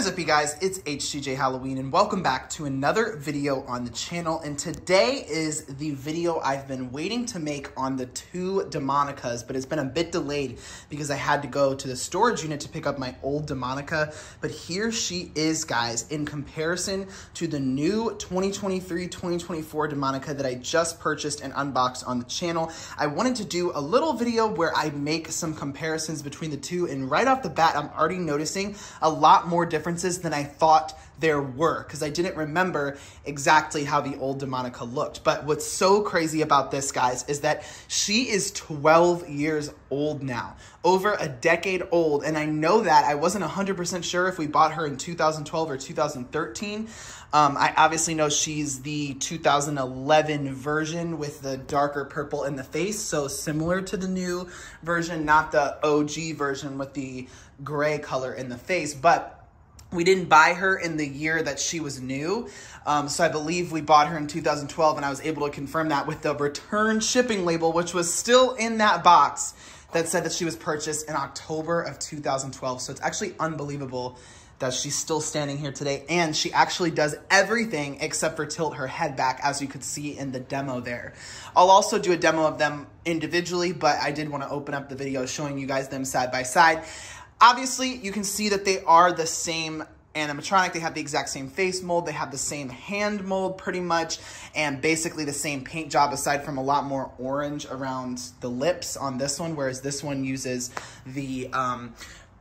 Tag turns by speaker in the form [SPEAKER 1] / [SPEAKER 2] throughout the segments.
[SPEAKER 1] What is up, you guys? It's HCJ Halloween, and welcome back to another video on the channel. And today is the video I've been waiting to make on the two Demonicas, but it's been a bit delayed because I had to go to the storage unit to pick up my old Demonica. But here she is, guys, in comparison to the new 2023-2024 Demonica that I just purchased and unboxed on the channel. I wanted to do a little video where I make some comparisons between the two, and right off the bat, I'm already noticing a lot more differences than I thought there were, because I didn't remember exactly how the old Demonica looked. But what's so crazy about this, guys, is that she is 12 years old now, over a decade old. And I know that I wasn't 100% sure if we bought her in 2012 or 2013. I obviously know she's the 2011 version with the darker purple in the face, so similar to the new version, not the OG version with the gray color in the face. But we didn't buy her in the year that she was new. So I believe we bought her in 2012, and I was able to confirm that with the return shipping label, which was still in that box that said that she was purchased in October of 2012. So it's actually unbelievable that she's still standing here today, and she actually does everything except for tilt her head back, as you could see in the demo there. I'll also do a demo of them individually, but I did want to open up the video showing you guys them side by side. Obviously, you can see that they are the same animatronic. They have the exact same face mold. They have the same hand mold pretty much, and basically the same paint job, aside from a lot more orange around the lips on this one, whereas this one uses the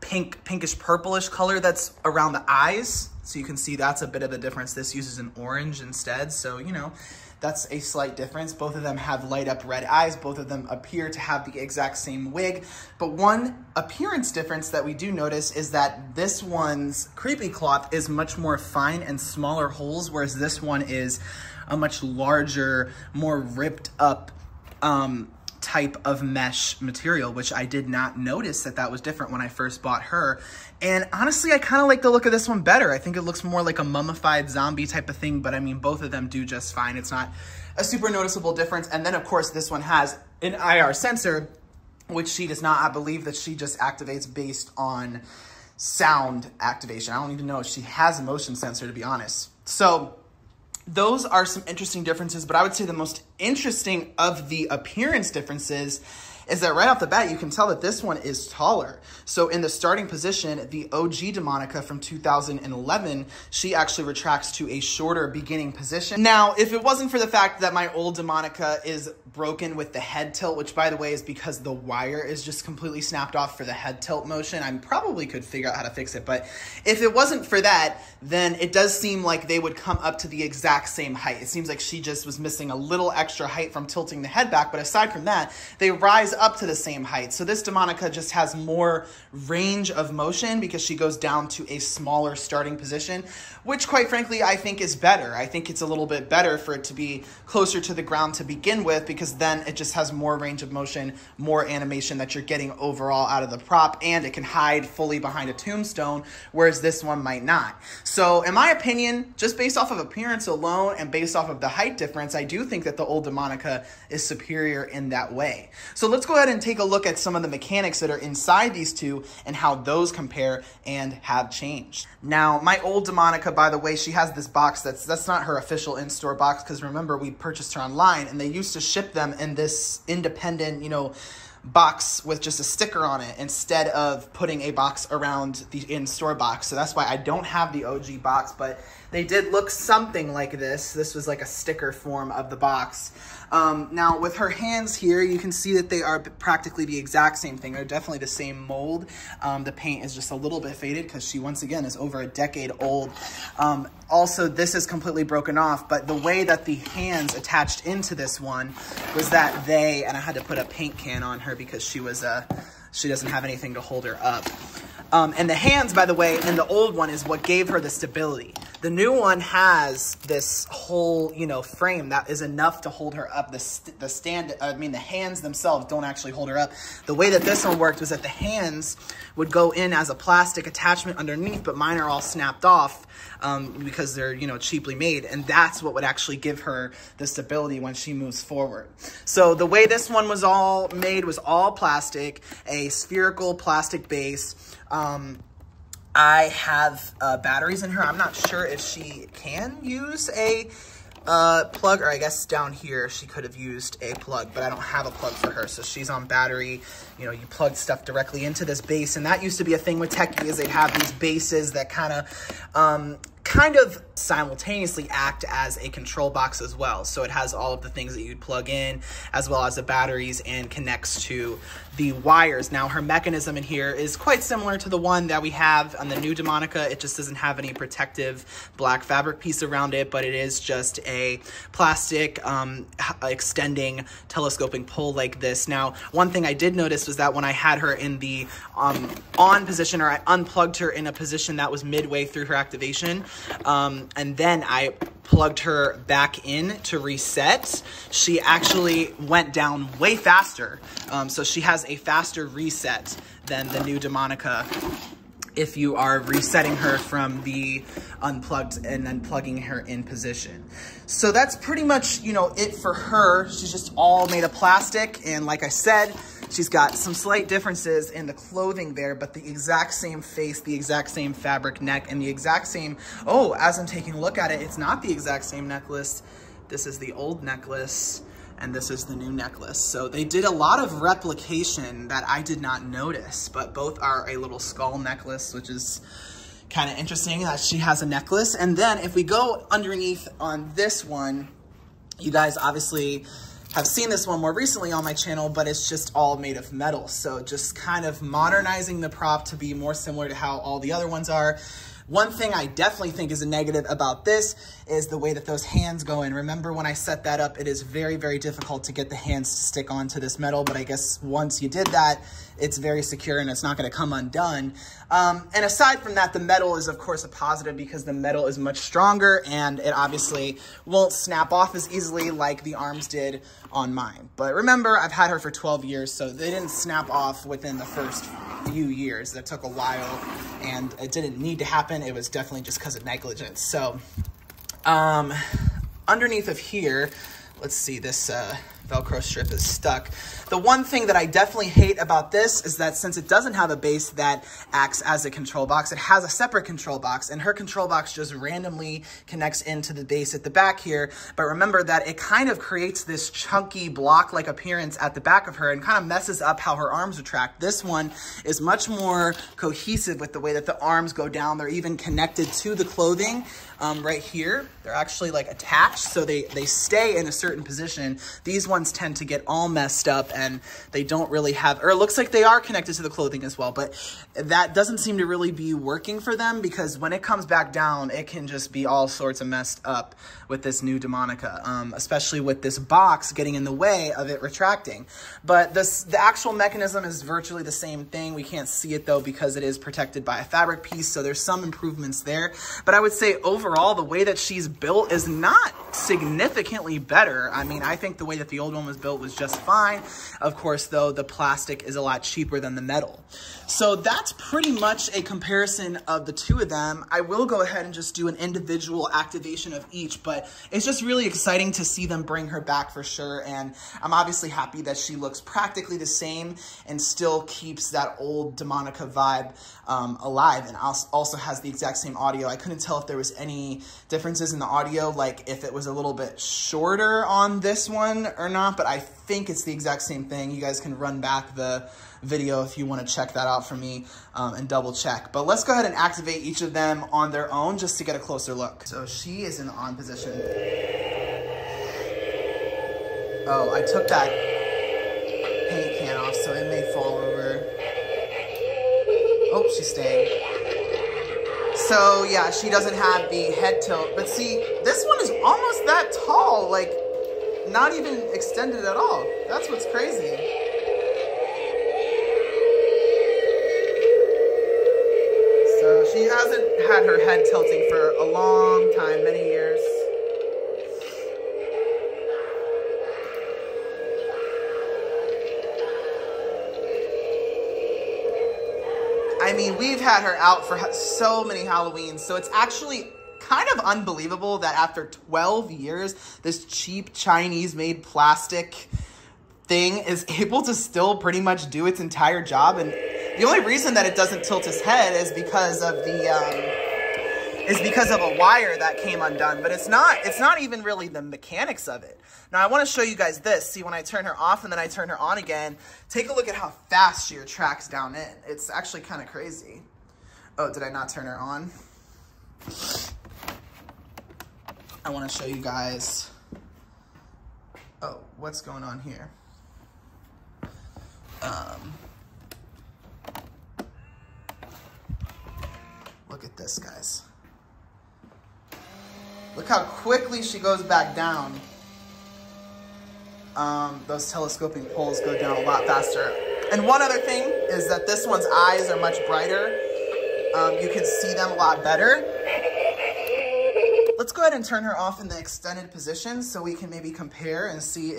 [SPEAKER 1] pinkish purplish color that's around the eyes. So you can see that's a bit of a difference. This uses an orange instead. So, you know, that's a slight difference. Both of them have light up red eyes. Both of them appear to have the exact same wig. But one appearance difference that we do notice is that this one's creepy cloth is much more fine and smaller holes, whereas this one is a much larger, more ripped up type of mesh material, which I did not notice that was different when I first bought her. And honestly, I kind of like the look of this one better. I think it looks more like a mummified zombie type of thing, but I mean, both of them do just fine. It's not a super noticeable difference. And then of course, this one has an IR sensor, which she does not. I believe that she just activates based on sound activation. I don't even know if she has a motion sensor, to be honest. So those are some interesting differences, but I would say the most interesting of the appearance differences is that right off the bat, you can tell that this one is taller. So in the starting position, the OG Demonica from 2011, she actually retracts to a shorter beginning position. Now, if it wasn't for the fact that my old Demonica is broken with the head tilt, which by the way is because the wire is just completely snapped off for the head tilt motion, I probably could figure out how to fix it. But if it wasn't for that, then it does seem like they would come up to the exact same height. It seems like she just was missing a little extra height from tilting the head back, but aside from that, they rise up to the same height. So this Demonica just has more range of motion because she goes down to a smaller starting position, which quite frankly, I think is better. I think it's a little bit better for it to be closer to the ground to begin with, because then it just has more range of motion, more animation that you're getting overall out of the prop, and it can hide fully behind a tombstone, whereas this one might not. So in my opinion, just based off of appearance alone and based off of the height difference, I do think that the old Demonica is superior in that way. So let's go ahead and take a look at some of the mechanics that are inside these two and how those compare and have changed. Now, my old Demonica, by the way, she has this box that's not her official in-store box, because remember, we purchased her online and they used to ship them in this independent, you know, box with just a sticker on it instead of putting a box around the in-store box. So that's why I don't have the OG box, but they did look something like this. This was like a sticker form of the box. Now with her hands here, you can see that they are practically the exact same thing. They're definitely the same mold. The paint is just a little bit faded because she, once again, is over a decade old. Also, this is completely broken off, but the way that the hands attached into this one was that and I had to put a paint can on her because she doesn't have anything to hold her up. And the hands, by the way, in the old one is what gave her the stability. The new one has this whole, you know, frame that is enough to hold her up. The hands themselves don't actually hold her up. The way that this one worked was that the hands would go in as a plastic attachment underneath, but mine are all snapped off because they're, you know, cheaply made. And that's what would actually give her the stability when she moves forward. So the way this one was all made was all plastic, a spherical plastic base. I have batteries in her. I'm not sure if she can use a plug, or I guess down here she could have used a plug, but I don't have a plug for her, so she's on battery. You know, you plug stuff directly into this base, and that used to be a thing with Techie, is they'd have these bases that kind of simultaneously act as a control box as well. So it has all of the things that you'd plug in, as well as the batteries, and connects to the wires. Now, her mechanism in here is quite similar to the one that we have on the new Demonica. It just doesn't have any protective black fabric piece around it, but it is just a plastic extending telescoping pole like this. Now, one thing I did notice was that when I had her in the on position, or I unplugged her in a position that was midway through her activation, and then I plugged her back in to reset, she actually went down way faster. So she has a faster reset than the new Demonica if you are resetting her from the unplugged and then plugging her in position. So that's pretty much, you know, it for her. She's just all made of plastic, and like I said, she's got some slight differences in the clothing there, but the exact same face, the exact same fabric neck, and the exact same, oh, as I'm taking a look at it, it's not the exact same necklace. This is the old necklace, and this is the new necklace. So they did a lot of replication that I did not notice, but both are a little skull necklace, which is kind of interesting that she has a necklace. And then if we go underneath on this one, you guys obviously have seen this one more recently on my channel, but it's just all made of metal. So just kind of modernizing the prop to be more similar to how all the other ones are. One thing I definitely think is a negative about this is the way that those hands go in. Remember when I set that up, it is very, very difficult to get the hands to stick onto this metal, but I guess once you did that, it's very secure and it's not gonna come undone. And aside from that, the metal is of course a positive because the metal is much stronger and it obviously won't snap off as easily like the arms did on mine. But remember, I've had her for 12 years, so they didn't snap off within the first few years. That took a while and it didn't need to happen. It was definitely just because of negligence. So underneath of here, let's see, this Velcro strip is stuck. The one thing that I definitely hate about this is that since it doesn't have a base that acts as a control box, it has a separate control box, and her control box just randomly connects into the base at the back here. But remember that it kind of creates this chunky block-like appearance at the back of her and kind of messes up how her arms retract. This one is much more cohesive with the way that the arms go down. They're even connected to the clothing right here. They're actually like attached, so they stay in a certain position. These ones tend to get all messed up and they don't really have, or it looks like they are connected to the clothing as well, but that doesn't seem to really be working for them because when it comes back down, it can just be all sorts of messed up with this new Demonica, especially with this box getting in the way of it retracting. But the actual mechanism is virtually the same thing. We can't see it though because it is protected by a fabric piece, so there's some improvements there. But I would say overall, the way that she's built is not significantly better. I mean, I think the way that the old one was built was just fine. Of course, though, the plastic is a lot cheaper than the metal. So that's pretty much a comparison of the two of them. I will go ahead and just do an individual activation of each, but it's just really exciting to see them bring her back for sure. And I'm obviously happy that she looks practically the same and still keeps that old Demonica vibe alive, and also has the exact same audio. I couldn't tell if there was any differences in the audio, like if it was a little bit shorter on this one or not, but I think it's the exact same thing. You guys can run back the video if you want to check that out for me and double check. But let's go ahead and activate each of them on their own just to get a closer look. So she is in the on position. Oh, I took that paint can off, so it may fall over. Oh, she's staying. So yeah, she doesn't have the head tilt, but see, this one is almost that tall, like not even extended at all. That's what's crazy. So she hasn't had her head tilting for a long time, many years. I mean, we've had her out for so many Halloweens, so it's actually kind of unbelievable that after 12 years, this cheap Chinese-made plastic thing is able to still pretty much do its entire job. And The only reason that it doesn't tilt his head is because of a wire that came undone, but it's not even really the mechanics of it. Now I want to show you guys this. See, when I turn her off and then I turn her on again, take a look at how fast she retracts down in. It's actually kind of crazy. Oh, did I not turn her on? I want to show you guys. Oh, what's going on here? Look at this, guys. Look how quickly she goes back down. Those telescoping poles go down a lot faster. And one other thing is that this one's eyes are much brighter. You can see them a lot better. Let's go ahead and turn her off in the extended position so we can maybe compare and see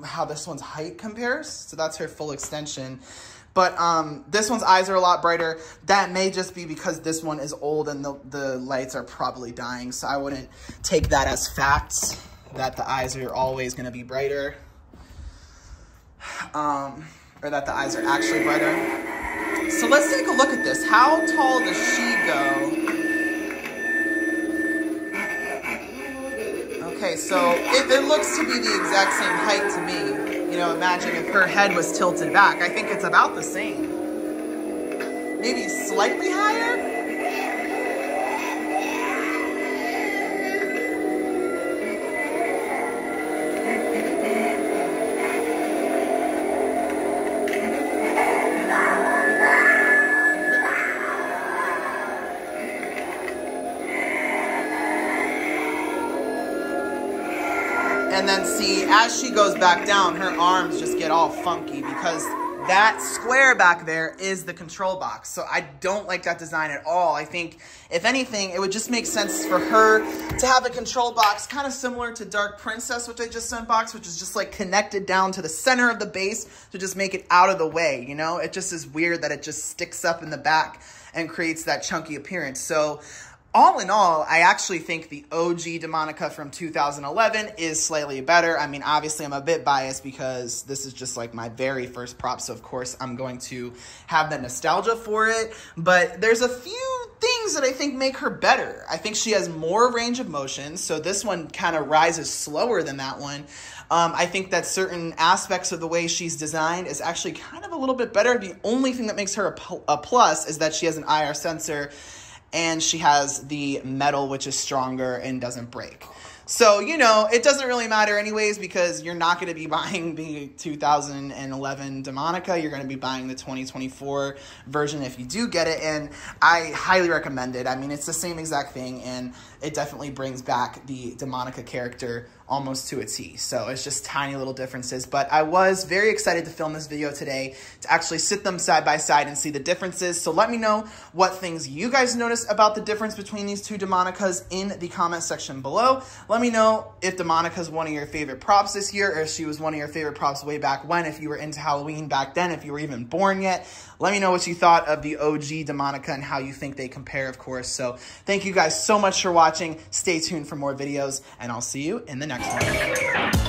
[SPEAKER 1] how this one's height compares. So that's her full extension. But this one's eyes are a lot brighter. That may just be because this one is old and the lights are probably dying. So I wouldn't take that as facts, that the eyes are always gonna be brighter. Or that the eyes are actually brighter. So let's take a look at this. How tall does she go? Okay, so it looks to be the exact same height to me. You know, imagine if her head was tilted back. I think it's about the same. Maybe slightly higher? And then see, as she goes back down, her arms just get all funky because that square back there is the control box. So I don't like that design at all. I think, if anything, it would just make sense for her to have a control box kind of similar to Dark Princess, which I just unboxed, which is just like connected down to the center of the base to just make it out of the way, you know? It just is weird that it just sticks up in the back and creates that chunky appearance. So all in all, I actually think the OG Demonica from 2011 is slightly better. I mean, obviously, I'm a bit biased because this is just like my very first prop, so of course, I'm going to have that nostalgia for it. But there's a few things that I think make her better. I think she has more range of motion, so this one kind of rises slower than that one. I think that certain aspects of the way she's designed is actually kind of a little bit better. The only thing that makes her a plus is that she has an IR sensor, and she has the metal, which is stronger and doesn't break. So, you know, it doesn't really matter anyways because you're not going to be buying the 2011 Demonica. You're going to be buying the 2024 version if you do get it, and I highly recommend it. I mean, it's the same exact thing, and it definitely brings back the Demonica character almost to a T. So it's just tiny little differences. But I was very excited to film this video today to actually sit them side by side and see the differences. So let me know what things you guys noticed about the difference between these two Demonicas in the comment section below. Let me know if Demonica is one of your favorite props this year, or if she was one of your favorite props way back when, if you were into Halloween back then, if you were even born yet. Let me know what you thought of the OG Demonica and how you think they compare, of course. So thank you guys so much for watching. Stay tuned for more videos, and I'll see you in the next one.